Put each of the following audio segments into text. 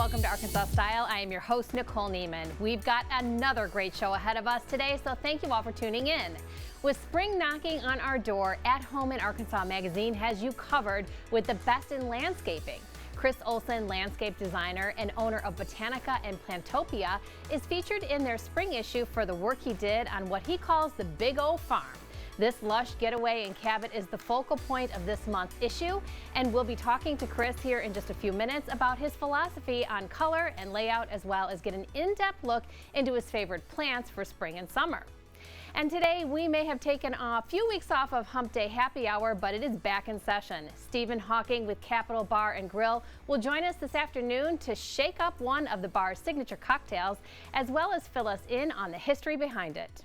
welcome to Arkansas Style. I am your host, Nicole Neiman. We've got another great show ahead of us today, so thank you all for tuning in. With spring knocking on our door, At Home in Arkansas magazine has you covered with the best in landscaping. Chris Olson, landscape designer and owner of Botanica and Plantopia, is featured in their spring issue for the work he did on what he calls the Big O Farm. This lush getaway in Cabot is the focal point of this month's issue, and we'll be talking to Chris here in just a few minutes about his philosophy on color and layout, as well as get an in-depth look into his favorite plants for spring and summer. And today we may have taken a few weeks off of Hump Day Happy Hour, but it is back in session. Stephen Hawking with Captial Bar and Grill will join us this afternoon to shake up one of the bar's signature cocktails, as well as fill us in on the history behind it.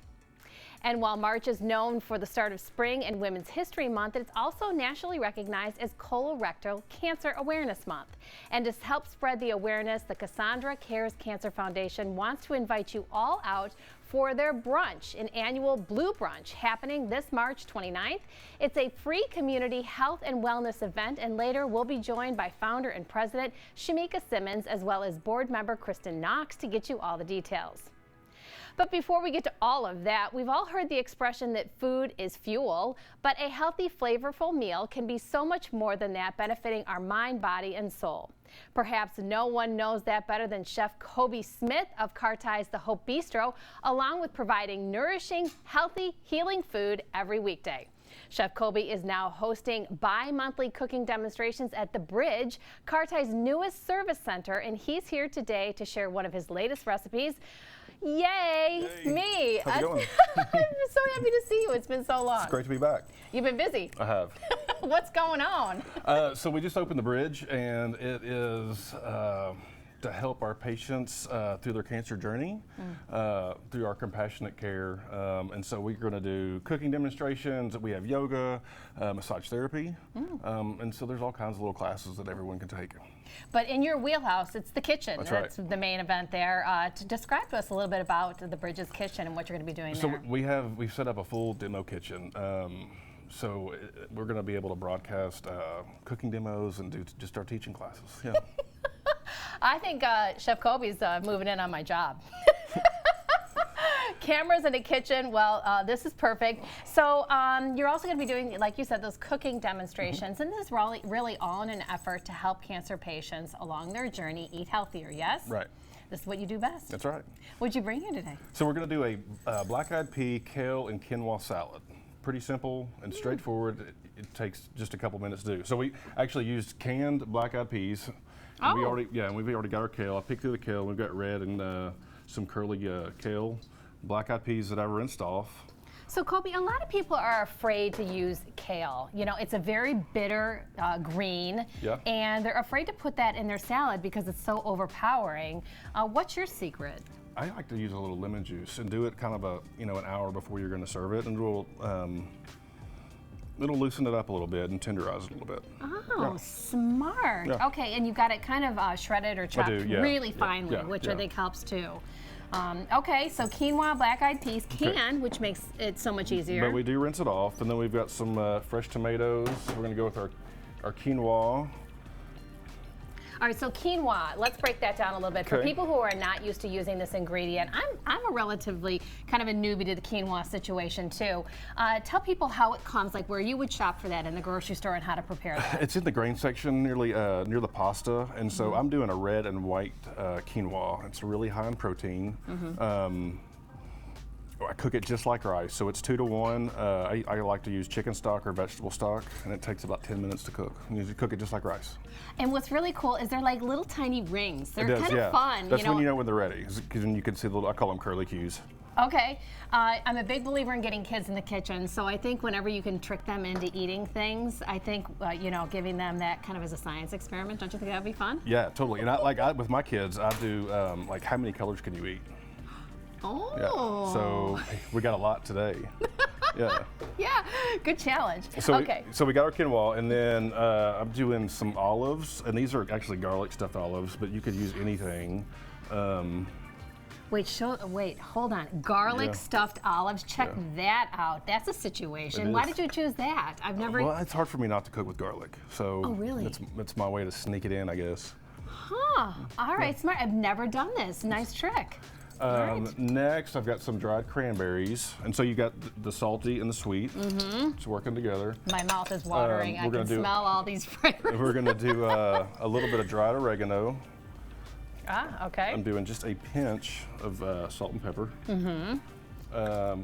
And while March is known for the start of spring and Women's History Month, it's also nationally recognized as Colorectal Cancer Awareness Month. And to help spread the awareness, the Cassandra Cares Cancer Foundation wants to invite you all out for their brunch, an annual Blue Brunch happening this March 29th. It's a free community health and wellness event, and later we'll be joined by founder and president Shamika Simmons, as well as board member Kristen Knox, to get you all the details. But before we get to all of that, we've all heard the expression that food is fuel, but a healthy, flavorful meal can be so much more than that, benefiting our mind, body, and soul. Perhaps no one knows that better than Chef Coby Smith of Carti's The Hope Bistro, along with providing nourishing, healthy, healing food every weekday. Chef Coby is now hosting bi-monthly cooking demonstrations at The Bridge, Carti's newest service center, and he's here today to share one of his latest recipes. Yay, Yay. Me. How's it going? I'm so happy to see you. It's been so long. It's great to be back. You've been busy. I have. What's going on? So we just opened The Bridge, and it is to help our patients through their cancer journey, through our compassionate care. And so we're going to do cooking demonstrations. We have yoga, massage therapy. And so there's all kinds of little classes that everyone can take. But in your wheelhouse, it's the kitchen. That's the main event there. To describe to us a little bit about the Bridge's kitchen and what you're going to be doing there. So we've set up a full demo kitchen. So we're going to be able to broadcast cooking demos and just start teaching classes. Yeah. I think Chef Coby's moving in on my job. Cameras in the kitchen, well, this is perfect. So you're also going to be doing, like you said, those cooking demonstrations, and this is really all in an effort to help cancer patients along their journey eat healthier, yes? Right. This is what you do best. That's right. What'd you bring here today? So we're going to do a black-eyed pea, kale, and quinoa salad. Pretty simple and straightforward. It takes just a couple minutes to do. So we actually used canned black-eyed peas. And we've already got our kale. I picked through the kale. We've got red and some curly kale. Black-eyed peas that I rinsed off. So Coby, a lot of people are afraid to use kale. You know, it's a very bitter green, and they're afraid to put that in their salad because it's so overpowering. What's your secret? I like to use a little lemon juice and do it kind of an hour before you're going to serve it, and it'll loosen it up a little bit and tenderize it a little bit. Oh, smart. Yeah. Okay, and you've got it kind of shredded or chopped really finely, which I think helps too. Okay, so quinoa, black-eyed peas, which makes it so much easier. But we do rinse it off, and then we've got some fresh tomatoes. We're going to go with our quinoa. All right, so quinoa, let's break that down a little bit. For people who are not used to using this ingredient, I'm a relatively kind of a newbie to the quinoa situation too. Tell people how it comes, like where you would shop for that in the grocery store and how to prepare that. It's in the grain section near the pasta, and so I'm doing a red and white quinoa. It's really high in protein. I cook it just like rice, so it's 2 to 1. I like to use chicken stock or vegetable stock, and it takes about 10 minutes to cook. And you cook it just like rice. And what's really cool is they're like little tiny rings. They're kind of fun. That's when you know when they're ready, because then you can see the little, I call them curly cues. Okay, I'm a big believer in getting kids in the kitchen, so I think whenever you can trick them into eating things, I think, giving them that kind of as a science experiment, don't you think that would be fun? Yeah, totally. And with my kids, I do, how many colors can you eat? Oh. Yeah. So we got a lot today. Yeah, good challenge. So we got our quinoa, and then I'm doing some olives, and these are actually garlic stuffed olives, but you could use anything. Wait, hold on. Garlic stuffed olives, check that out. That's a situation. Why did you choose that? I've never... Well, it's hard for me not to cook with garlic, so oh, really? It's my way to sneak it in, I guess. Huh. All right, smart. I've never done this. Nice trick. Next, I've got some dried cranberries. And so you got the salty and the sweet. It's working together. My mouth is watering. I can smell all these flavors. We're going to do a little bit of dried oregano. Ah, okay. I'm doing just a pinch of salt and pepper.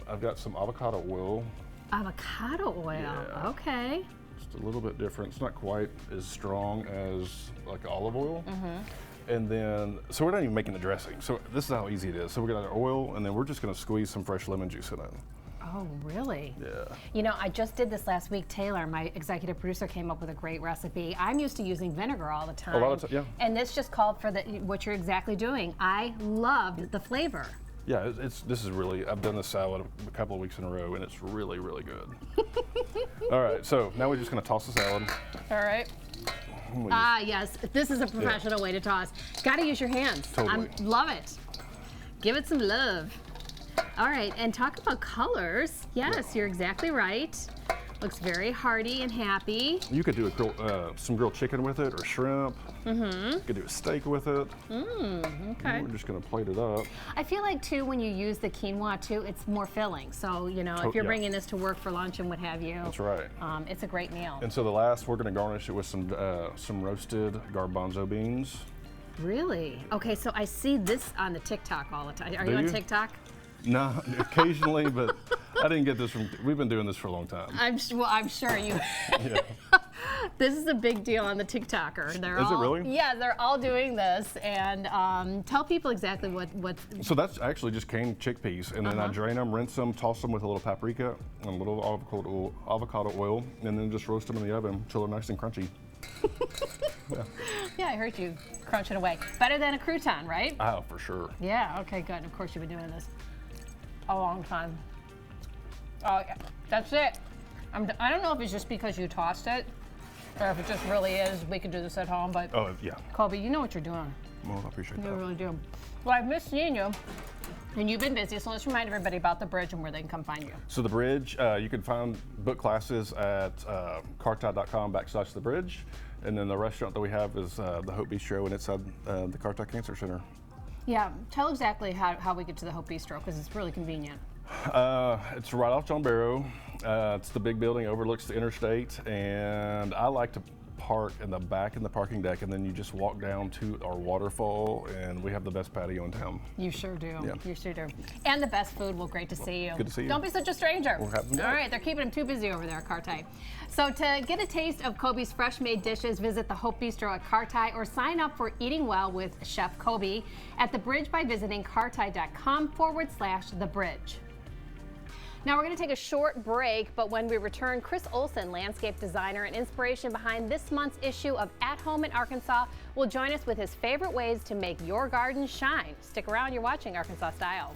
I've got some avocado oil. Avocado oil. Yeah. Okay. Just a little bit different. It's not quite as strong as like olive oil. And then, so we're not even making the dressing. So this is how easy it is. So we got our oil, and then we're just going to squeeze some fresh lemon juice in it. Oh, really? Yeah. You know, I just did this last week. Taylor, my executive producer, came up with a great recipe. I'm used to using vinegar all the time. A lot of yeah. And this just called for what you're exactly doing. I loved the flavor. Yeah, this is really, I've done this salad a couple of weeks in a row, and it's really, really good. All right, so now we're just going to toss the salad. All right. Ah, yes. This is a professional way to toss. Got to use your hands. Totally. Love it. Give it some love. All right, and talk about colors. Yes, you're exactly right. Looks very hearty and happy. You could do some grilled chicken with it, or shrimp. You could do a steak with it. Okay. We're just going to plate it up. I feel like, too, when you use the quinoa, too, it's more filling. So, you know, if you're bringing this to work for lunch and what have you. That's right. It's a great meal. And so the last, we're going to garnish it with some roasted garbanzo beans. Really? Okay, so I see this on the TikTok all the time. Are you on TikTok? No, occasionally, but I didn't get this from, we've been doing this for a long time. I'm sure you. Yeah. This is a big deal on the TikToker. Is it really? Yeah, they're all doing this. And tell people exactly what. So that's actually just canned chickpeas, and then I drain them, rinse them, toss them with a little paprika and a little avocado oil, and then just roast them in the oven until they're nice and crunchy. Yeah, I heard you crunching away. Better than a crouton, right? Oh, for sure. Yeah, okay, good. Of course you've been doing this a long time. Oh, yeah, that's it. I don't know if it's just because you tossed it, or if it just really is. We could do this at home, but Oh, yeah. Coby, you know what you're doing. Well, I appreciate that. You really do. Well, I've missed seeing you, and you've been busy, so let's remind everybody about the bridge and where they can come find you. So the bridge, you can find book classes at carti.com/the bridge. And then the restaurant that we have is the Hope Bistro, and it's at the Carti Cancer Center. Yeah, tell exactly how we get to the Hope Bistro, because it's really convenient. It's right off John Barrow. It's the big building, overlooks the interstate, and I like to park in the back in the parking deck, and then you just walk down to our waterfall, and we have the best patio in town. You sure do. Yeah. You sure do. And the best food. Well, great to see you. Good to see you. Don't be such a stranger. We'll have them All right, they're keeping him too busy over there at Carti. So to get a taste of Coby's fresh-made dishes, visit the Hope Bistro at Carti or sign up for Eating Well with Chef Coby at the bridge by visiting carti.com/the bridge. Now we're going to take a short break, but when we return, Chris Olson, landscape designer and inspiration behind this month's issue of At Home in Arkansas, will join us with his favorite ways to make your garden shine. Stick around, you're watching Arkansas Style.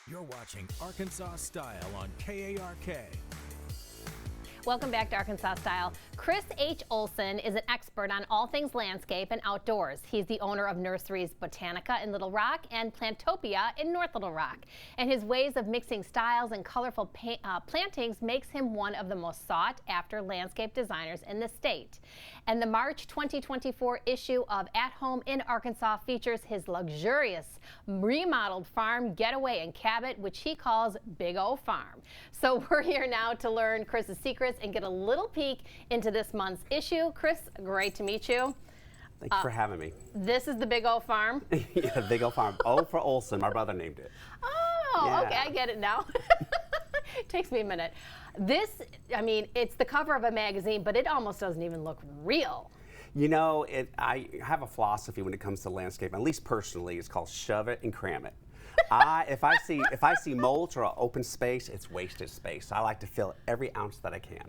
You're watching Arkansas Style on KARK. Welcome back to Arkansas Style. Chris H. Olson is an expert on all things landscape and outdoors. He's the owner of nurseries Botanica in Little Rock and Plantopia in North Little Rock. And his ways of mixing styles and colorful plantings makes him one of the most sought after landscape designers in the state. And the March 2024 issue of At Home in Arkansas features his luxurious remodeled farm getaway in Cabot, which he calls Big O Farm. So we're here now to learn Chris's secrets and get a little peek into this month's issue. Chris, great to meet you. Thank you for having me. This is the Big O Farm. Yeah, Big O Farm. O for Olson. My brother named it. Oh, Yeah. Okay, I get it now. Takes me a minute. This, I mean, it's the cover of a magazine, but it almost doesn't even look real. You know, I have a philosophy when it comes to landscape, at least personally. It's called shove it and cram it. If I see mulch or open space, it's wasted space. I like to fill every ounce that I can.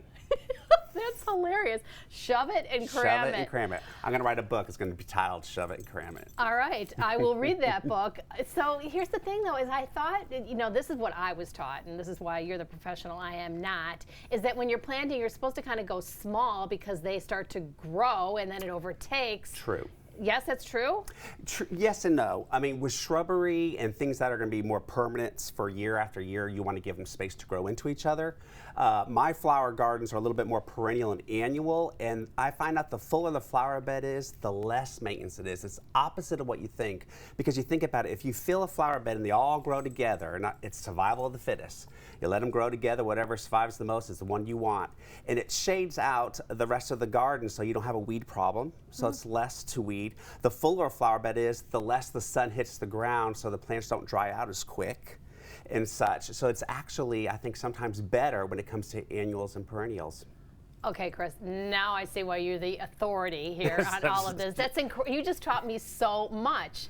That's hilarious. Shove it and cram Shove it. it and cram it. I'm going to write a book. It's going to be titled Shove It and Cram It. All right, I will read that book. So here's the thing, though, is I thought, this is what I was taught, and this is why you're the professional I am not, is that when you're planting, you're supposed to kind of go small because they start to grow and then it overtakes. True. Yes, that's true? Yes and no. I mean, with shrubbery and things that are going to be more permanent for year after year, you want to give them space to grow into each other. My flower gardens are a little bit more perennial and annual, and I find out the fuller the flower bed is, the less maintenance it is. It's opposite of what you think, because you think about it, if you fill a flower bed and they all grow together, it's survival of the fittest. You let them grow together, whatever survives the most is the one you want. And it shades out the rest of the garden so you don't have a weed problem, so it's less to weed. The fuller a flower bed is, the less the sun hits the ground so the plants don't dry out as quick and such. So it's actually, I think, sometimes better when it comes to annuals and perennials. Okay, Chris, now I see why you're the authority here on all of this. You just taught me so much.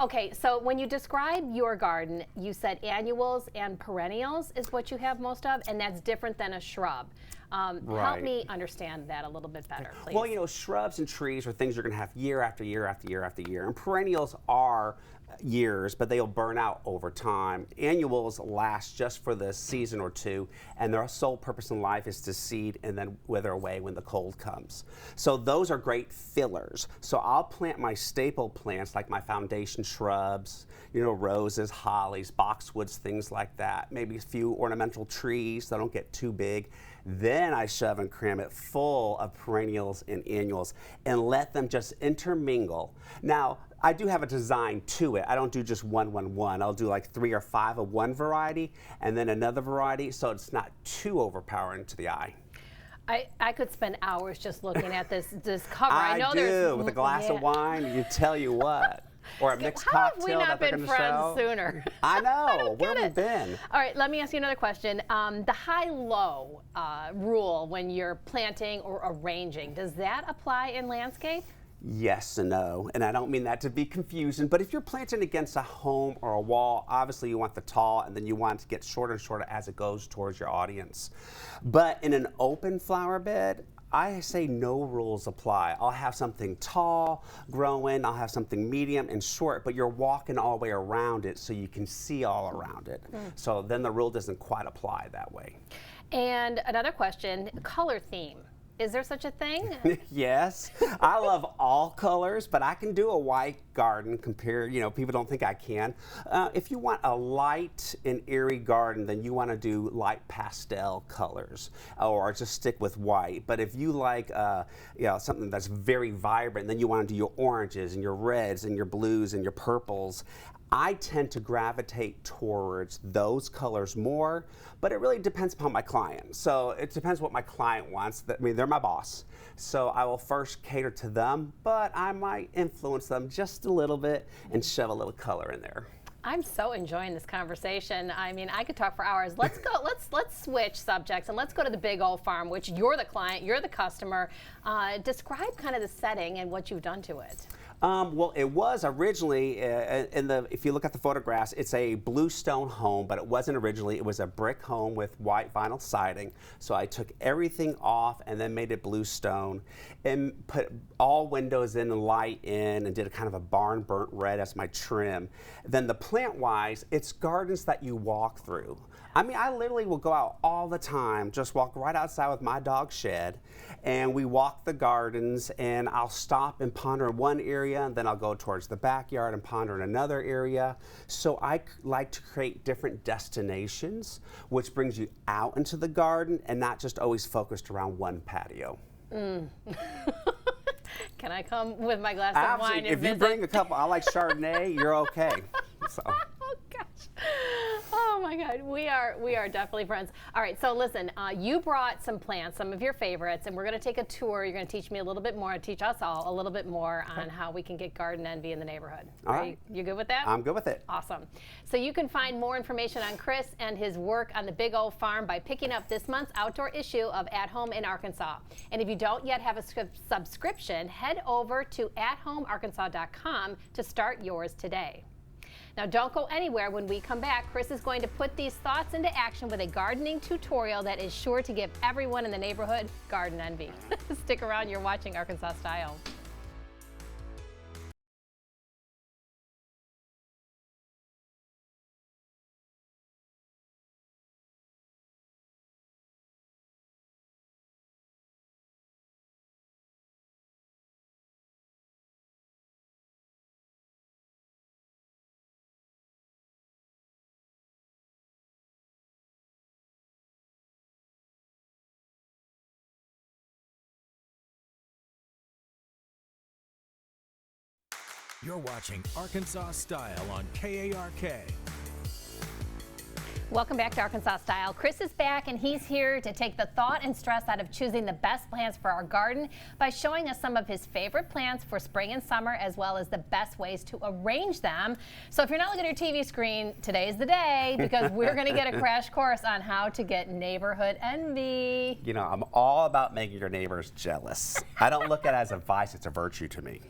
Okay, so when you describe your garden, you said annuals and perennials is what you have most of, and that's different than a shrub. Help me understand that a little bit better, please. Well, shrubs and trees are things you're going to have year after year after year after year, and perennials are years, but they'll burn out over time. Annuals last just for the season or two, and their sole purpose in life is to seed and then wither away when the cold comes. So those are great fillers. So I'll plant my staple plants like my foundation shrubs, roses, hollies, boxwoods, things like that. Maybe a few ornamental trees that don't get too big. Then I shove and cram it full of perennials and annuals and let them just intermingle. Now, I do have a design to it. I don't do just one. I'll do like 3 or 5 of one variety and then another variety, so it's not too overpowering to the eye. I could spend hours just looking at this cover. I know do, there's with a glass of wine, you tell you what. Or a mixed cocktail that they're going to sell. How have we not been friends sooner? I know. Where have we been? All right, let me ask you another question. The high-low rule when you're planting or arranging, does that apply in landscape? Yes and no, and I don't mean that to be confusing, but if you're planting against a home or a wall, obviously you want the tall, and then you want it to get shorter and shorter as it goes towards your audience. But in an open flower bed, I say no rules apply. I'll have something tall growing, I'll have something medium and short, but you're walking all the way around it so you can see all around it. So then the rule doesn't quite apply that way. And another question, color theme. Is there such a thing? Yes, I love all colors, but I can do a white garden compared, people don't think I can. If you want a light and airy garden, then you want to do light pastel colors or just stick with white. But if you like, something that's very vibrant, then you want to do your oranges and your reds and your blues and your purples. I tend to gravitate towards those colors more, but it really depends upon my client. So it depends what my client wants. They're my boss. So I will first cater to them, but I might influence them just a little bit and shove a little color in there. I'm so enjoying this conversation. I mean, I could talk for hours. Let's go. Let's switch subjects and let's go to the big old farm, which you're the client, you're the customer. Describe kind of the setting and what you've done to it. Well, it was originally, if you look at the photographs, it's a bluestone home, but it wasn't originally. It was a brick home with white vinyl siding. So I took everything off and then made it bluestone and put all windows in and light in and did a kind of a barn burnt red as my trim. Then the plant-wise, it's gardens that you walk through. I mean, I literally will go out all the time, just walk right outside with my dog Shed, and we walk the gardens, and I'll stop and ponder in one area, and then I'll go towards the backyard and ponder in another area. So I like to create different destinations, which brings you out into the garden and not just always focused around one patio. Can I come with my glass of wine and If you visit? bring a couple, I like Chardonnay, you're okay. So. Oh gosh. Oh my God, we are definitely friends. All right, so listen, you brought some plants, some of your favorites, and we're going to take a tour. You're going to teach me a little bit more, teach us all a little bit more on how we can get garden envy in the neighborhood. All right. You good with that? I'm good with it. Awesome. So you can find more information on Chris and his work on the Big Old Farm by picking up this month's outdoor issue of At Home in Arkansas. And if you don't yet have a subscription, head over to athomearkansas.com to start yours today. Now don't go anywhere. When we come back, Chris is going to put these thoughts into action with a gardening tutorial that is sure to give everyone in the neighborhood garden envy. Stick around, you're watching Arkansas Style. You're watching Arkansas Style on KARK. Welcome back to Arkansas Style. Chris is back and he's here to take the thought and stress out of choosing the best plants for our garden by showing us some of his favorite plants for spring and summer, as well as the best ways to arrange them. So if you're not looking at your TV screen, today's the day, because we're going to get a crash course on how to get neighborhood envy. You know, I'm all about making your neighbors jealous. I don't look at it as a vice, it's a virtue to me.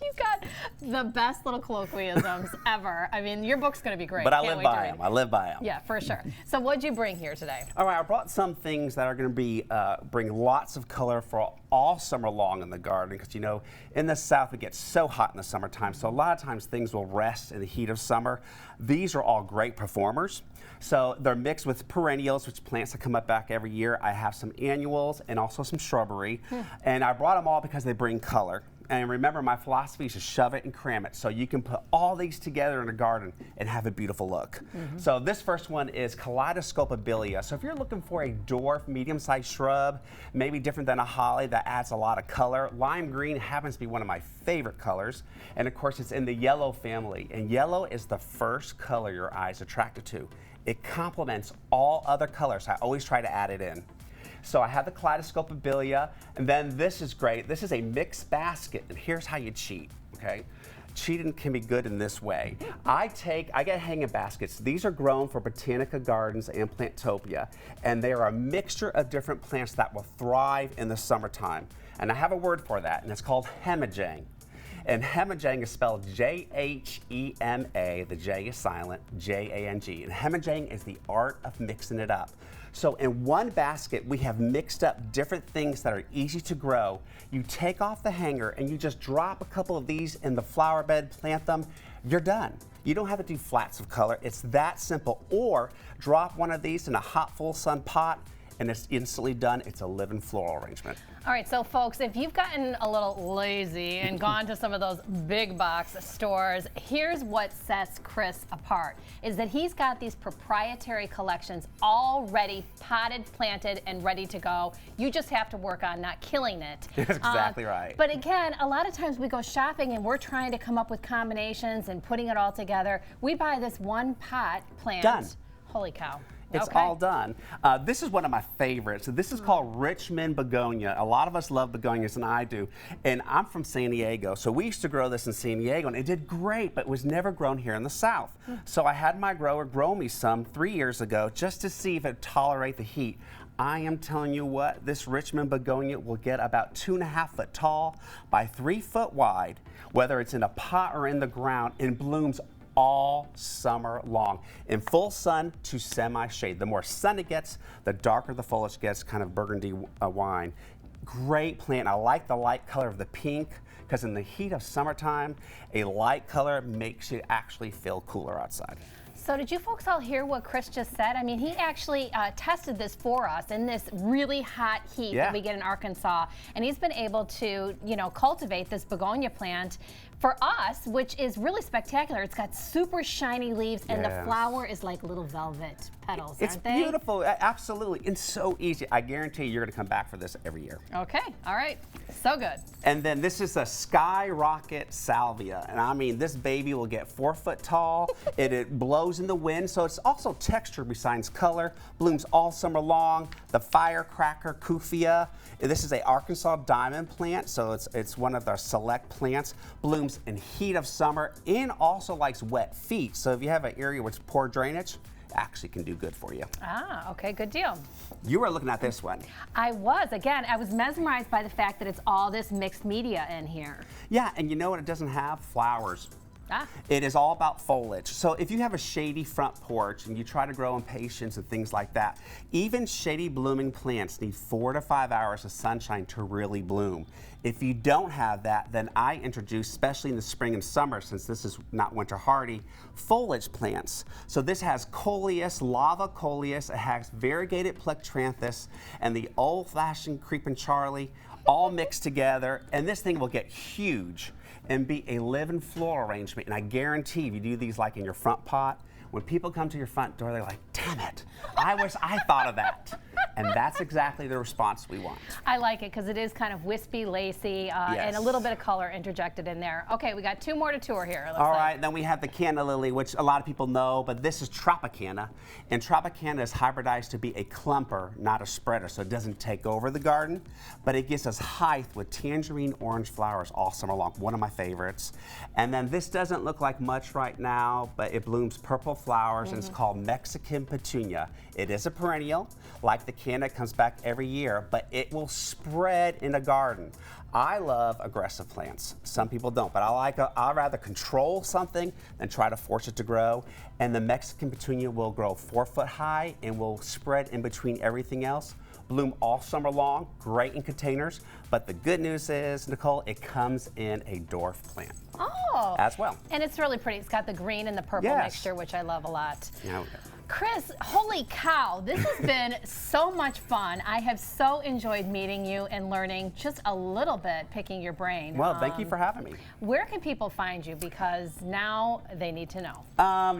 You've got the best little colloquialisms ever. I mean, your book's going to be great. But I live by them. I live by them. Yeah, for sure. So what'd you bring here today? All right, I brought some things that are going to be bring lots of color for all summer long in the garden, because you know, in the South it gets so hot in the summertime, so a lot of times things will rest in the heat of summer. These are all great performers. So they're mixed with perennials, which plants that come up back every year. I have some annuals and also some shrubbery. And I brought them all because they bring color. And remember, my philosophy is to shove it and cram it, so you can put all these together in a garden and have a beautiful look. So this first one is Kaleidoscopibilia. So if you're looking for a dwarf, medium-sized shrub, maybe different than a holly that adds a lot of color, lime green happens to be one of my favorite colors. And of course, it's in the yellow family. And yellow is the first color your eyes are attracted to. It complements all other colors. I always try to add it in. So I have the Kaleidoscopibilia, and then this is great. This is a mixed basket, and here's how you cheat, okay? Cheating can be good in this way. I get hanging baskets. These are grown for Botanica Gardens and Plantopia, and they are a mixture of different plants that will thrive in the summertime. And I have a word for that, and it's called hemajang. And hemajang is spelled J-H-E-M-A, the J is silent, J-A-N-G. And hemajang is the art of mixing it up. So in one basket, we have mixed up different things that are easy to grow. You take off the hanger and you just drop a couple of these in the flower bed, plant them, you're done. You don't have to do flats of color. It's that simple. Or drop one of these in a hot, full sun pot, and it's instantly done. It's a living floral arrangement. All right, so folks, if you've gotten a little lazy and gone to some of those big box stores, here's what sets Chris apart, is that he's got these proprietary collections already potted, planted, and ready to go. You just have to work on not killing it. That's exactly right. But again, a lot of times we go shopping and we're trying to come up with combinations and putting it all together. We buy this one pot plant. Done. Holy cow. It's all done. This is one of my favorites. So this is called Richmond begonia. A lot of us love begonias, and I do. And I'm from San Diego, so we used to grow this in San Diego, and it did great, but it was never grown here in the South. So I had my grower grow me some 3 years ago just to see if it would tolerate the heat. I am telling you what, this Richmond begonia will get about 2.5 foot tall by 3 foot wide, whether it's in a pot or in the ground, and blooms all summer long, in full sun to semi-shade. The more sun it gets, the darker the foliage gets, kind of burgundy wine. Great plant. I like the light color of the pink, because in the heat of summertime, a light color makes you actually feel cooler outside. So did you folks all hear what Chris just said? I mean, he actually tested this for us in this really hot heat that we get in Arkansas, and he's been able to, you know, cultivate this begonia plant for us, which is really spectacular. It's got super shiny leaves, and the flower is like little velvet petals, aren't they? It's beautiful, absolutely, and so easy. I guarantee you're going to come back for this every year. Okay, all right, so good. And then this is a Skyrocket Salvia, and I mean, this baby will get 4 foot tall. It blows in the wind, so it's also texture besides color. Blooms all summer long. The Firecracker Kufia. This is a Arkansas diamond plant, so it's one of our select plants. Blooms in heat of summer and also likes wet feet. So if you have an area with poor drainage, actually can do good for you. Ah, okay, good deal. You were looking at this one. I was. Again, I was mesmerized by the fact that it's all this mixed media in here. Yeah, and you know what? It doesn't have flowers. It is all about foliage. So if you have a shady front porch and you try to grow impatiens and things like that, even shady blooming plants need 4 to 5 hours of sunshine to really bloom. If you don't have that, then I introduce, especially in the spring and summer, since this is not winter hardy, foliage plants. So this has coleus, lava coleus, it has variegated plectranthus, and the old-fashioned creeping Charlie, all mixed together, and this thing will get huge and be a living floral arrangement. And I guarantee if you do these like in your front pot, when people come to your front door, they're like, damn it, I wish I thought of that. And that's exactly the response we want. I like it because it is kind of wispy, lacy, and a little bit of color interjected in there. Okay, we got 2 more to tour here. All right, then we have the canna lily, which a lot of people know, but this is Tropicana. And Tropicana is hybridized to be a clumper, not a spreader, so it doesn't take over the garden, but it gives us height with tangerine orange flowers all summer long, one of my favorites. And then this doesn't look like much right now, but it blooms purple flowers, and it's called Mexican petunia. It is a perennial, like the canna, it comes back every year, but it will spread in a garden. I love aggressive plants. Some people don't, but I'd rather control something than try to force it to grow. And the Mexican petunia will grow 4 foot high and will spread in between everything else. Bloom all summer long, great in containers. But the good news is, Nicole, it comes in a dwarf plant. Oh. As well. And it's really pretty. It's got the green and the purple mixture, which I love a lot. Yeah. Chris, holy cow, this has been so much fun. I have so enjoyed meeting you and learning just a little bit, picking your brain. Well, thank you for having me. Where can people find you? Because now they need to know.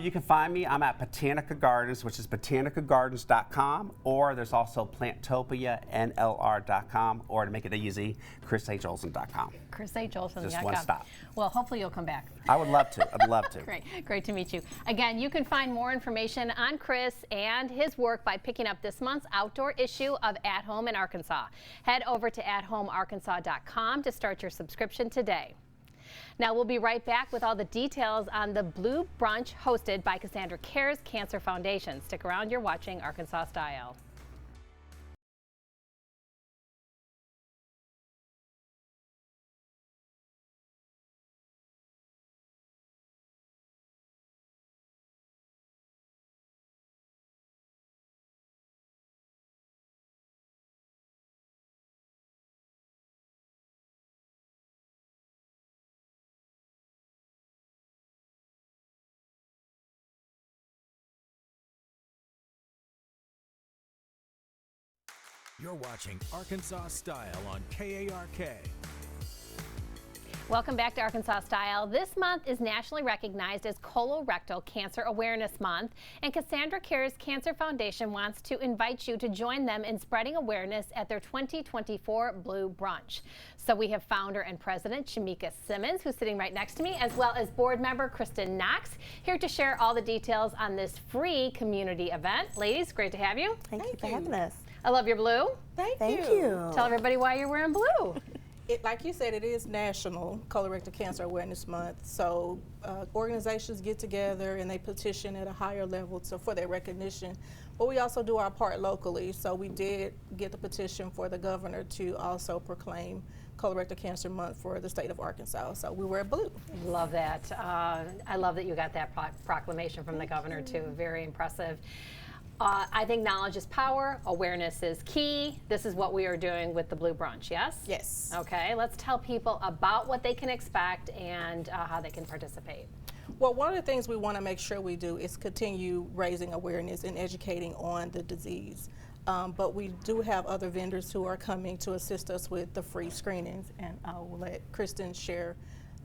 You can find me. I'm at Botanica Gardens, which is botanicagardens.com, or there's also PlantOpiaNLR.com, or to make it easy, ChrisHolson.com. ChrisHolson.com. Just one stop. Well, hopefully you'll come back. I would love to. I'd love to. Great to meet you. Again, you can find more information on Chris and his work by picking up this month's outdoor issue of At Home in Arkansas. Head over to athomearkansas.com to start your subscription today. Now we'll be right back with all the details on the Blue Brunch hosted by Cassandra Cares Cancer Foundation. Stick around, you're watching Arkansas Style. You're watching Arkansas Style on KARK. Welcome back to Arkansas Style. This month is nationally recognized as Colorectal Cancer Awareness Month, and Cassandra Cares Cancer Foundation wants to invite you to join them in spreading awareness at their 2024 Blue Brunch. So we have founder and president Shamika Simmons, who's sitting right next to me, as well as board member Kristen Knox, here to share all the details on this free community event. Ladies, great to have you. Thank you for having us. I love your blue. Thank you. Tell everybody why you're wearing blue. Like you said, it is National Colorectal Cancer Awareness Month. So organizations get together and they petition at a higher level for their recognition. But we also do our part locally. So we did get the petition for the governor to also proclaim Colorectal Cancer Month for the state of Arkansas. So we wear blue. Love that. I love that you got that proclamation from the governor too. Very impressive. I think knowledge is power, awareness is key. This is what we are doing with the Blue Brunch, yes? Yes. Okay, let's tell people about what they can expect and how they can participate. Well, one of the things we want to make sure we do is continue raising awareness and educating on the disease. But we do have other vendors who are coming to assist us with the free screenings, and I will let Kristen share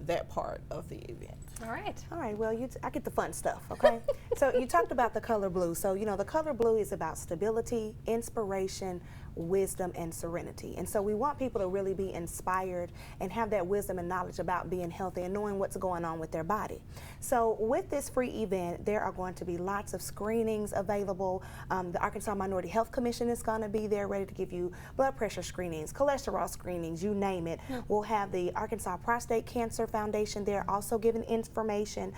that part of the event. All right. All right, well, I get the fun stuff, okay? So you talked about the color blue. So, you know, the color blue is about stability, inspiration, wisdom, and serenity. And so we want people to really be inspired and have that wisdom and knowledge about being healthy and knowing what's going on with their body. So with this free event, there are going to be lots of screenings available. The Arkansas Minority Health Commission is going to be there ready to give you blood pressure screenings, cholesterol screenings, you name it. We'll have the Arkansas Prostate Cancer Foundation there also giving information.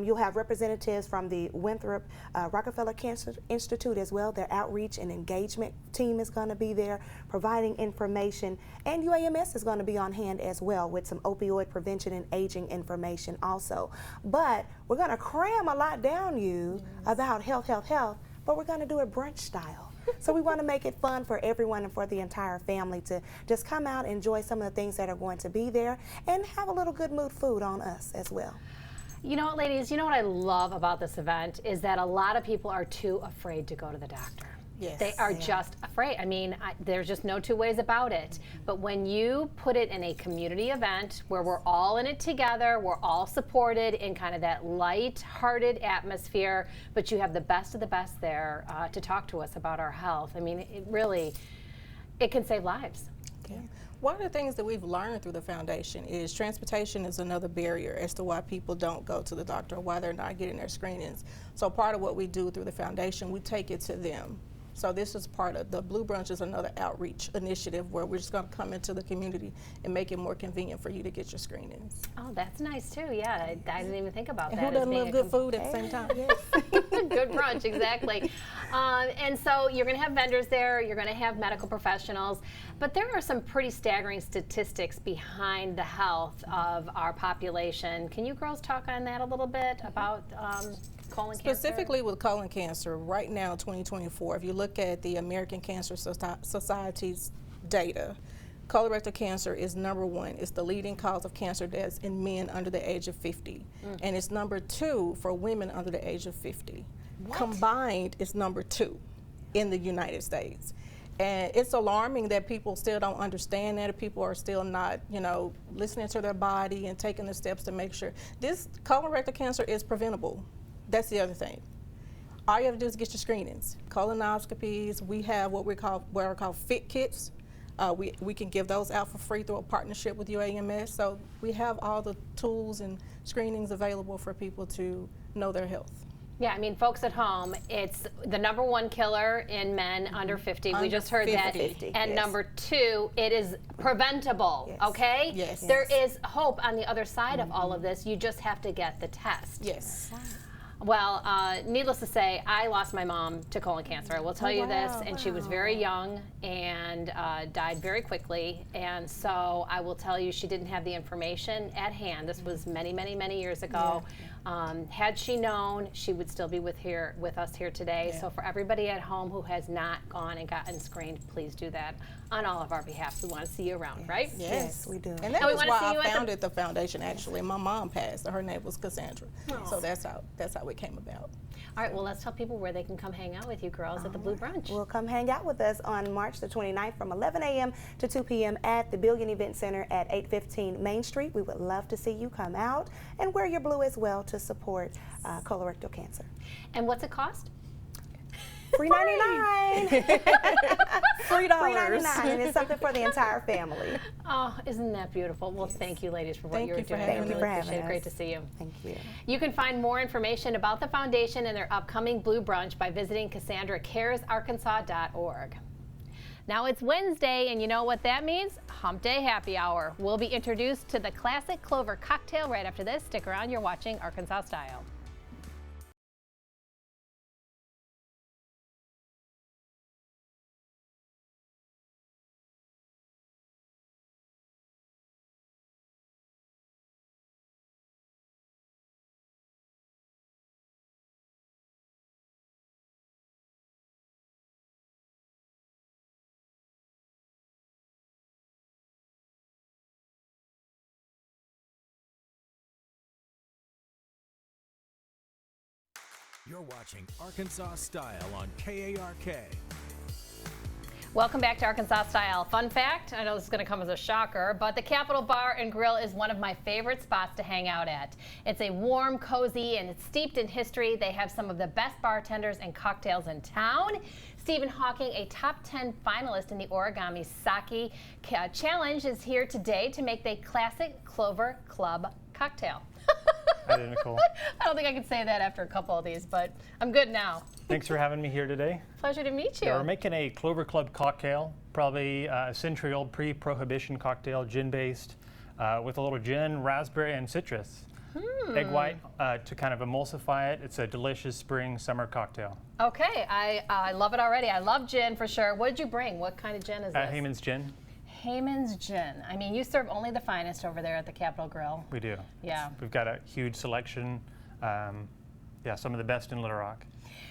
You'll have representatives from the Winthrop Rockefeller Cancer Institute as well. Their outreach and engagement team is going to be there providing information, and UAMS is going to be on hand as well with some opioid prevention and aging information also. But we're going to cram a lot down you about health, but we're going to do it brunch style. So we want to make it fun for everyone and for the entire family to just come out, enjoy some of the things that are going to be there, and have a little good mood food on us as well. You know what, ladies, you know what I love about this event is that a lot of people are too afraid to go to the doctor. Yes. They are just afraid. I mean, there's just no two ways about it. But when you put it in a community event where we're all in it together, we're all supported in kind of that light-hearted atmosphere, but you have the best of the best there to talk to us about our health. I mean, it can save lives. Okay. One of the things that we've learned through the foundation is transportation is another barrier as to why people don't go to the doctor or why they're not getting their screenings. So part of what we do through the foundation, we take it to them. So this is part of the Blue Brunch is another outreach initiative where we're just going to come into the community and make it more convenient for you to get your screenings. Oh, that's nice too. Yeah, I didn't even think about And that. who doesn't love good food at the same time? Yes. Good brunch, exactly. And so you're going to have vendors there, you're going to have medical professionals, but there are some pretty staggering statistics behind the health of our population. Can you girls talk on that a little bit about colon cancer? Specifically with colon cancer, right now, 2024, if you look at the American Cancer Society's data, colorectal cancer is #1. It's the leading cause of cancer deaths in men under the age of 50. And it's #2 for women under the age of 50. What? Combined, it's #2 in the United States. And it's alarming that people still don't understand that, people are still not, listening to their body and taking the steps to make sure. This colorectal cancer is preventable. That's the other thing. All you have to do is get your screenings, colonoscopies. We have what are called FIT kits. We can give those out for free through a partnership with UAMS. So we have all the tools and screenings available for people to know their health. Yeah, I mean, folks at home, it's the #1 killer in men under 50. We just heard that. 50, and yes. #2, it is preventable, Yes. okay? Yes. There is hope on the other side of all of this. You just have to get the test. Yes. Well, needless to say, I lost my mom to colon cancer. I will tell you this, and she was very young and died very quickly. And so I will tell you, she didn't have the information at hand. This was many, many, many years ago. Had she known, she would still be with us here today. So for everybody at home who has not gone and gotten screened, please do that on all of our behalf. We want to see you around, right? Yes, we do. And that we is wanna see why you I at the- founded the foundation, actually. My mom passed. Her name was Cassandra. So that's how it came about. All right, well, let's tell people where they can come hang out with you girls at the Blue Brunch. Well, come hang out with us on March the 29th from 11 a.m. to 2 p.m. at the Billion Event Center at 815 Main Street. We would love to see you come out and wear your blue as well to support colorectal cancer. And what's it cost? Free $99. $3. $3.99, and it's something for the entire family. Oh, isn't that beautiful? Well, thank you, ladies, for what Thank you're you for doing. having I me. really Thank you for appreciate it. having Great us. to see you. Thank you. You can find more information about the foundation and their upcoming Blue Brunch by visiting CassandraCaresArkansas.org. Now it's Wednesday, and you know what that means? Hump Day Happy Hour. We'll be introduced to the classic Clover cocktail right after this. Stick around, you're watching Arkansas Style. You're watching Arkansas Style on KARK. Welcome back to Arkansas Style. Fun fact, I know this is going to come as a shocker, but the Capitol Bar and Grill is one of my favorite spots to hang out at. It's a warm, cozy, and it's steeped in history. They have some of the best bartenders and cocktails in town. Stephen Hawking, a top 10 finalist in the Origami Sake Challenge, is here today to make the classic Clover Club cocktail. Hi there, Nicole. I don't think I can say that after a couple of these, but I'm good now. Thanks for having me here today. Pleasure to meet you. Yeah, we're making a Clover Club cocktail, probably a century-old pre-prohibition cocktail, gin-based, with a little gin, raspberry, and citrus. egg white to kind of emulsify it. It's a delicious spring summer cocktail. Okay, I love it already. I love gin for sure. What did you bring? What kind of gin is this? Heyman's Gin. Heyman's Gin. I mean, you serve only the finest over there at the Capitol Grill. We do. Yeah. We've got a huge selection. Yeah, some of the best in Little Rock.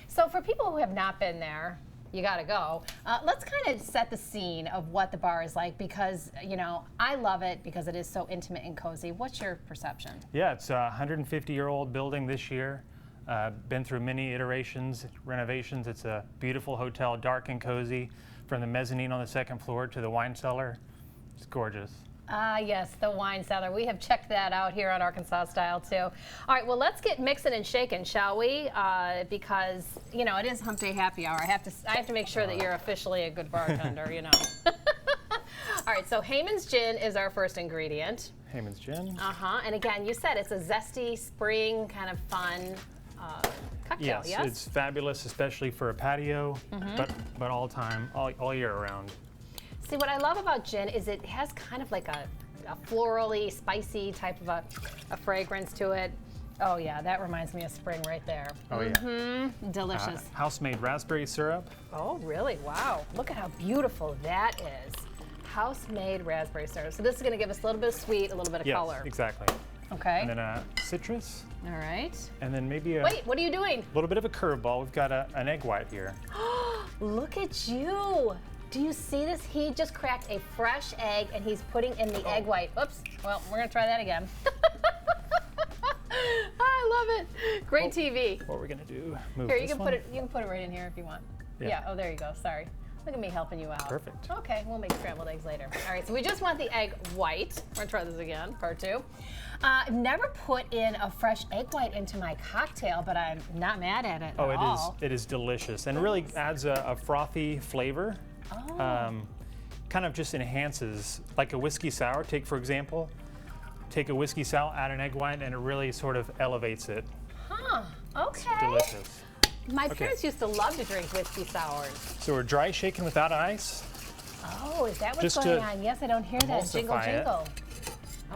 So for people who have not been there, you got to go. Let's kind of set the scene of what the bar is like because, you know, I love it because it is so intimate and cozy. What's your perception? Yeah, it's a 150-year-old building this year. Been through many iterations, renovations. It's a beautiful hotel, dark and cozy. From the mezzanine on the second floor to the wine cellar. It's gorgeous. Ah, yes, the wine cellar. We have checked that out here on Arkansas Style, too. All right, well, let's get mixing and shaking, shall we? Because, you know, it is Hump Day Happy Hour. I have to make sure that you're officially a good bartender, you know. All right, so Heyman's Gin is our first ingredient. Heyman's Gin. Uh-huh, and again, you said it's a zesty, spring, kind of fun cocktail, yes? It's fabulous, especially for a patio, but all time, all year round. See, what I love about gin is it has kind of like a florally, spicy type of a fragrance to it. Oh yeah, that reminds me of spring right there. Oh yeah. Delicious. House-made raspberry syrup. Oh really? Wow. Look at how beautiful that is. House-made raspberry syrup. So this is going to give us a little bit of sweet, a little bit of color. Yes, exactly. Okay. And then citrus. All right. And then maybe a Wait, what are you doing? little bit of a curveball. We've got an egg white here. Look at you. Do you see this? He just cracked a fresh egg and he's putting in the egg white. Oops. Well, we're going to try that again. I love it. Great TV. What we're gonna do? Move Here, this you can one. put it. You can put it right in here if you want. Yeah. Oh, there you go. Sorry. Look at me helping you out. Perfect. Okay, we'll make scrambled eggs later. All right, so we just want the egg white. We're gonna try this again, part two. I've never put in a fresh egg white into my cocktail, but I'm not mad at it Oh, at all. it is delicious and really adds a frothy flavor. Oh. Kind of just enhances, like a whiskey sour. For example, take a whiskey sour, add an egg white, and it really sort of elevates it. Huh. Okay. Delicious. My parents used to love to drink whiskey sours. So we're dry shaken without ice, Oh, is that what's Just going to on? Yes, I don't hear that. Jingle, emulsify it. jingle.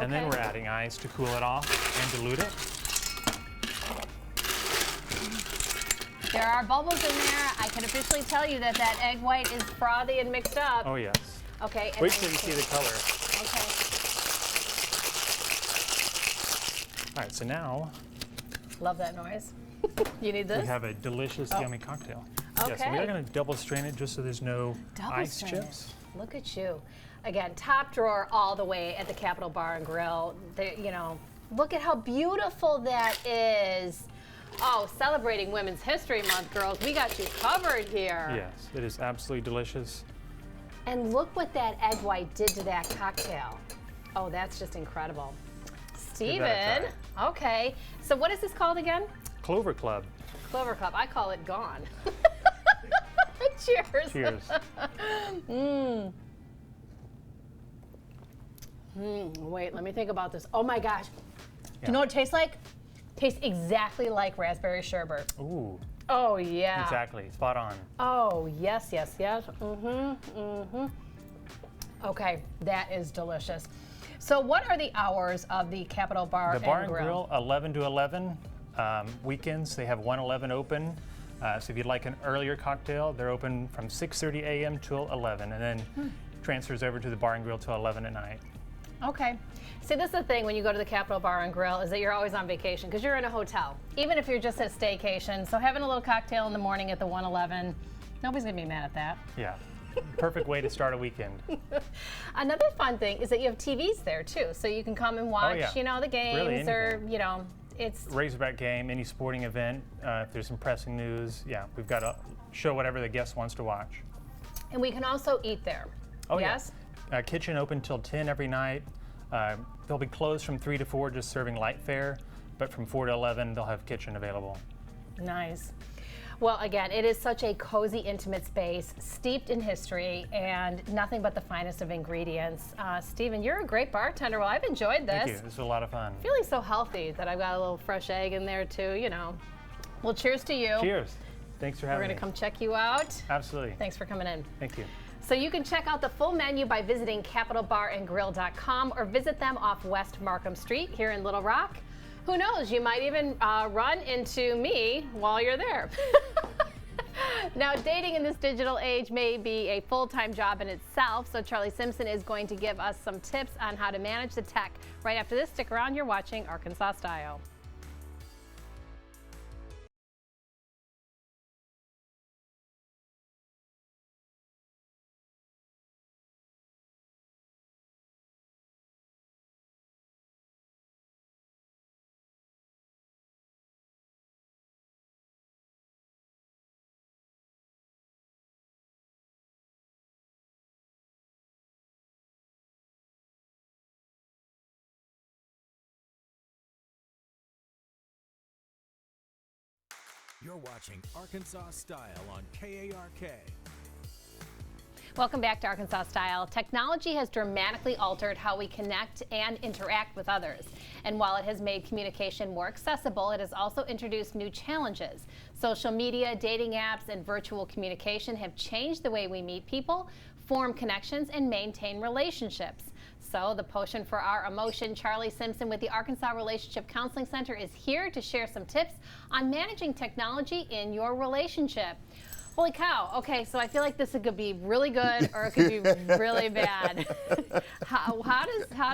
and then Okay. we're adding ice to cool it off and dilute it. There are bubbles in there. I can officially tell you that that egg white is frothy and mixed up. Oh yes. Okay. and Wait then till you see the color. Okay. All right, so now Love that noise. You need we this? have a delicious, yummy cocktail. Yeah, so we Okay. are going to double strain it just so there's no Double ice strain it. chips. Look at you. Again, top drawer all the way at the Capitol Bar and Grill. You know, look at how beautiful that is. Oh, celebrating Women's History Month, girls. We got you covered here. Yes, it is absolutely delicious. And look what that egg white did to that cocktail. Oh, that's just incredible. give that Steven, a okay. So what is this called again? Clover Club. Clover Club. I call it Gone. Cheers. Cheers. Wait, let me think about this. Oh my gosh. Do you know what it tastes like? Tastes exactly like raspberry sherbet. Ooh, Oh yeah. exactly. Spot on. Oh yes, yes, yes. Okay, that is delicious. So what are the hours of the Capitol Bar The Bar and and Grill, 11 to 11. Weekends, they have 111 open. So if you'd like an earlier cocktail, they're open from 6:30 a.m. till 11, and then transfers over to the Bar and Grill till 11 at night. Okay. See, this is the thing when you go to the Capitol Bar and Grill is that you're always on vacation because you're in a hotel, even if you're just at staycation. So having a little cocktail in the morning at the 111, nobody's gonna be mad at that. Yeah, perfect way to start a weekend. Another fun thing is that you have TVs there too, so you can come and watch, yeah. you know, the games Really, or, anything. you know, it's Razorback game, any sporting event, if there's some pressing news, yeah, we've got to show whatever the guest wants to watch. and we can also eat there. Oh, yes? yeah. Kitchen open till 10 every night. They'll be closed from 3 to 4, just serving light fare, but from 4 to 11, they'll have kitchen available. Nice. Well, again, it is such a cozy, intimate space, steeped in history, and nothing but the finest of ingredients. Stephen, you're a great bartender. Well, I've enjoyed this. Thank you. This was a lot of fun. Feeling so healthy that I've got a little fresh egg in there too, you know. Well, cheers to you. Cheers. Thanks for We're having going me. to come check you out. Absolutely. Thanks for coming in. Thank you. So you can check out the full menu by visiting CapitolBarandGrill.com or visit them off West Markham Street here in Little Rock. Who knows? You might even run into me while you're there. Now, dating in this digital age may be a full-time job in itself, so Charlie Simpson is going to give us some tips on how to manage the tech. Right after this, stick around. You're watching Arkansas Style. You're watching Arkansas Style on KARK. Welcome back to Arkansas Style. Technology has dramatically altered how we connect and interact with others. And while it has made communication more accessible, it has also introduced new challenges. Social media, dating apps, and virtual communication have changed the way we meet people, form connections, and maintain relationships. So the potion for our emotion, Charlie Simpson with the Arkansas Relationship Counseling Center, is here to share some tips on managing technology in your relationship. Holy cow. Okay, so I feel like this could be really good or it could be really bad. How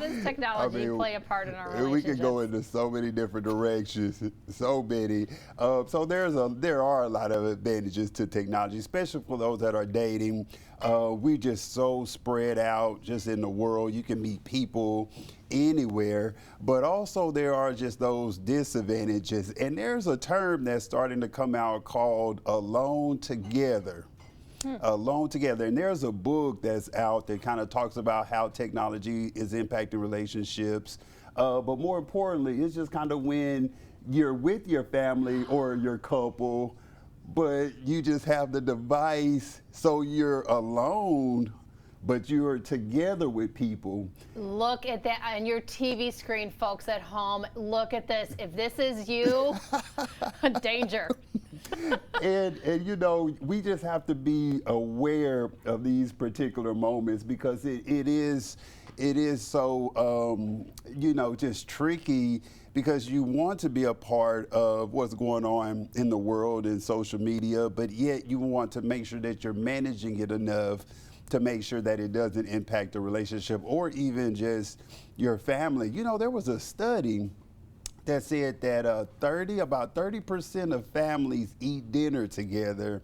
does technology play a part in our relationship? We can go into so many different directions, so many. So there are a lot of advantages to technology, especially for those that are dating. We just so spread out just in the world. You can meet people anywhere, but also there are just those disadvantages. And there's a term that's starting to come out called alone together. Alone together. And there's a book that's out that kind of talks about how technology is impacting relationships. But more importantly, it's just kind of when you're with your family or your couple, but you just have the device, so you're alone, but you're together with people. Look at that on your TV screen, folks at home. Look at this. If this is you, danger. And you know, we just have to be aware of these particular moments because it is so you know, just tricky, because you want to be a part of what's going on in the world and social media, but yet you want to make sure that you're managing it enough to make sure that it doesn't impact the relationship or even just your family. You know, there was a study that said that about 30% of families eat dinner together,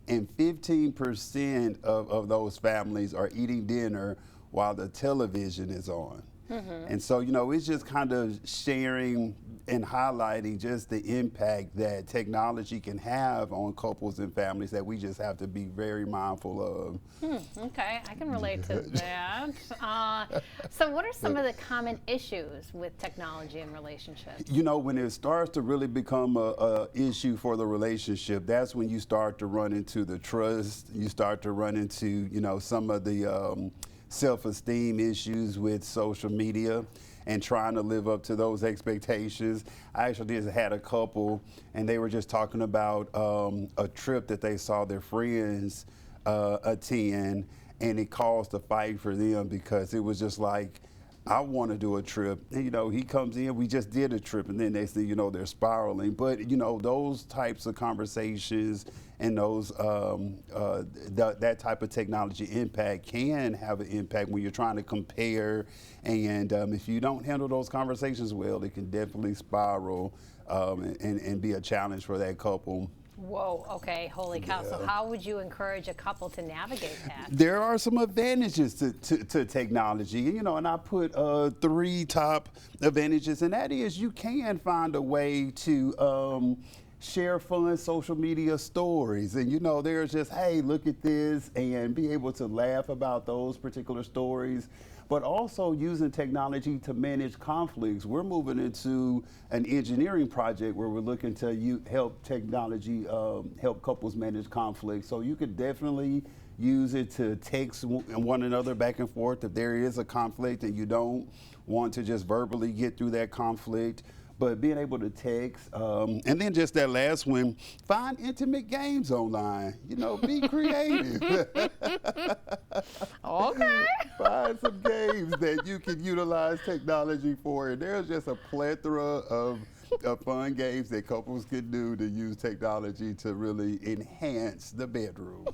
and 15% of those families are eating dinner while the television is on. And so, you know, it's just kind of sharing and highlighting just the impact that technology can have on couples and families that we just have to be very mindful of. Okay, I can relate to that. So what are some of the common issues with technology in relationships? You know, when it starts to really become a issue for the relationship, that's when you start to run into the trust, you start to run into, you know, some of the self-esteem issues with social media and trying to live up to those expectations. I actually just had a couple, and they were just talking about a trip that they saw their friends attend, and it caused a fight for them because it was just like, I want to do a trip. And, you know, he comes in, we just did a trip, and then they say, you know, they're spiraling. But, you know, those types of conversations and those that type of technology impact can have an impact when you're trying to compare. And if you don't handle those conversations well, it can definitely spiral and be a challenge for that couple. Whoa, okay, holy cow. So how would you encourage a couple to navigate that? There are some advantages to technology, you know, and I put 3 top advantages, and that is you can find a way to share fun social media stories. And, you know, there's just, hey, look at this, and be able to laugh about those particular stories. But also using technology to manage conflicts. We're moving into an engineering project where we're looking to help technology help couples manage conflicts. So you could definitely use it to text one another back and forth if there is a conflict and you don't want to just verbally get through that conflict. but being able to text, and then just that last one, find intimate games online. You know, be creative. Okay. Find some games that you can utilize technology for. And there's just a plethora of fun games that couples can do to use technology to really enhance the bedroom.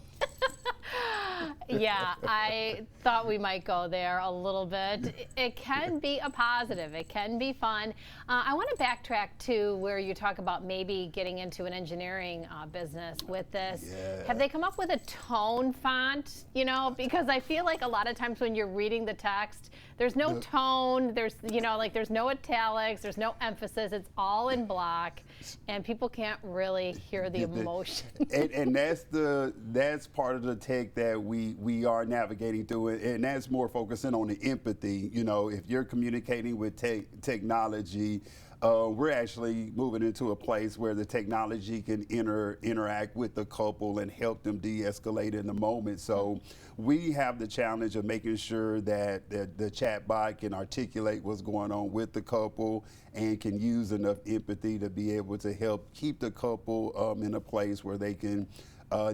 Yeah, I thought we might go there a little bit. It can be a positive. It can be fun. I want to backtrack to where you talk about maybe getting into an engineering business with this. Yeah. Have they come up with a tone font? You know, because I feel like a lot of times when you're reading the text, there's no tone. There's, you know, like there's no italics. There's no emphasis. It's all in block, and people can't really hear the emotion. And that's part of the tech that we are navigating through it, and that's more focusing on the empathy. You know, if you're communicating with technology, we're actually moving into a place where the technology can interact with the couple and help them de-escalate in the moment. So we have the challenge of making sure that the chatbot can articulate what's going on with the couple and can use enough empathy to be able to help keep the couple in a place where they can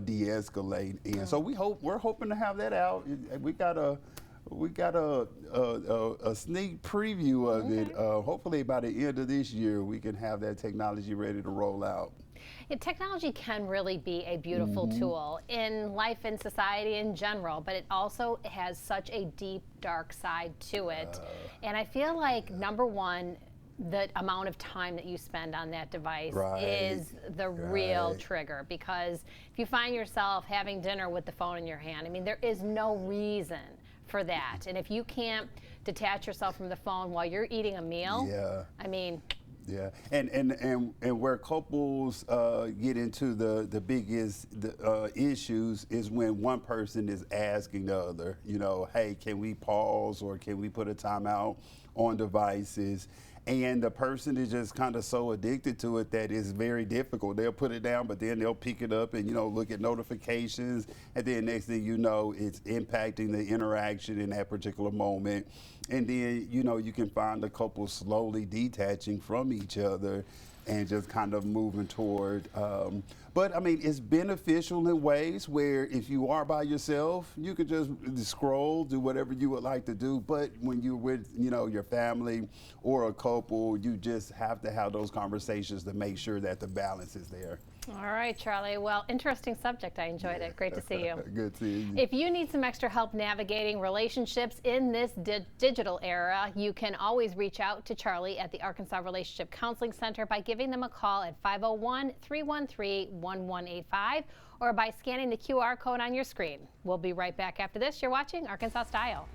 de-escalate. And so we're hoping to have that out. We got a sneak preview of it. Hopefully by the end of this year, we can have that technology ready to roll out. Yeah, technology can really be a beautiful tool in life and society in general, but it also has such a deep, dark side to it. And I feel like, number one, the amount of time that you spend on that device is the real trigger, because if you find yourself having dinner with the phone in your hand, I mean, there is no reason for that. And if you can't detach yourself from the phone while you're eating a meal, I mean. Yeah, and where couples get into the biggest issues is when one person is asking the other, you know, hey, can we pause or can we put a timeout on devices? And the person is just kind of so addicted to it that it's very difficult. They'll put it down, but then they'll pick it up and, you know, look at notifications. And then next thing you know, it's impacting the interaction in that particular moment. And then, you know, you can find the couple slowly detaching from each other and just kind of moving toward. But I mean, it's beneficial in ways where if you are by yourself, you could just scroll, do whatever you would like to do. But when you're with, you know, your family or a couple, you just have to have those conversations to make sure that the balance is there. All right, Charlie. Well, interesting subject. I enjoyed it. Great to see you. Good seeing you. If you need some extra help navigating relationships in this digital era, you can always reach out to Charlie at the Arkansas Relationship Counseling Center by giving them a call at 501-313-1185 or by scanning the QR code on your screen. We'll be right back after this. You're watching Arkansas Style.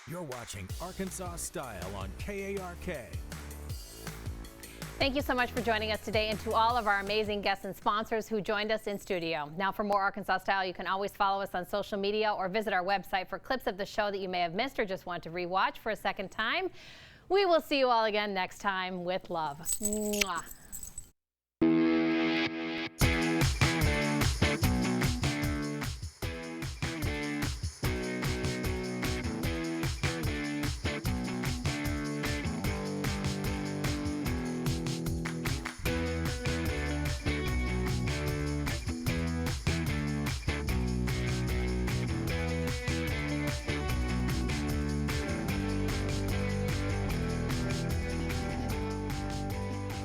You're watching Arkansas Style on KARK. Thank you so much for joining us today, and to all of our amazing guests and sponsors who joined us in studio. Now, for more Arkansas Style, you can always follow us on social media or visit our website for clips of the show that you may have missed or just want to rewatch for a second time. We will see you all again next time with love. Mwah.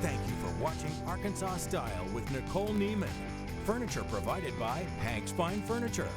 Thank you for watching Arkansas Style with Nicole Neiman. Furniture provided by Hanks Fine Furniture.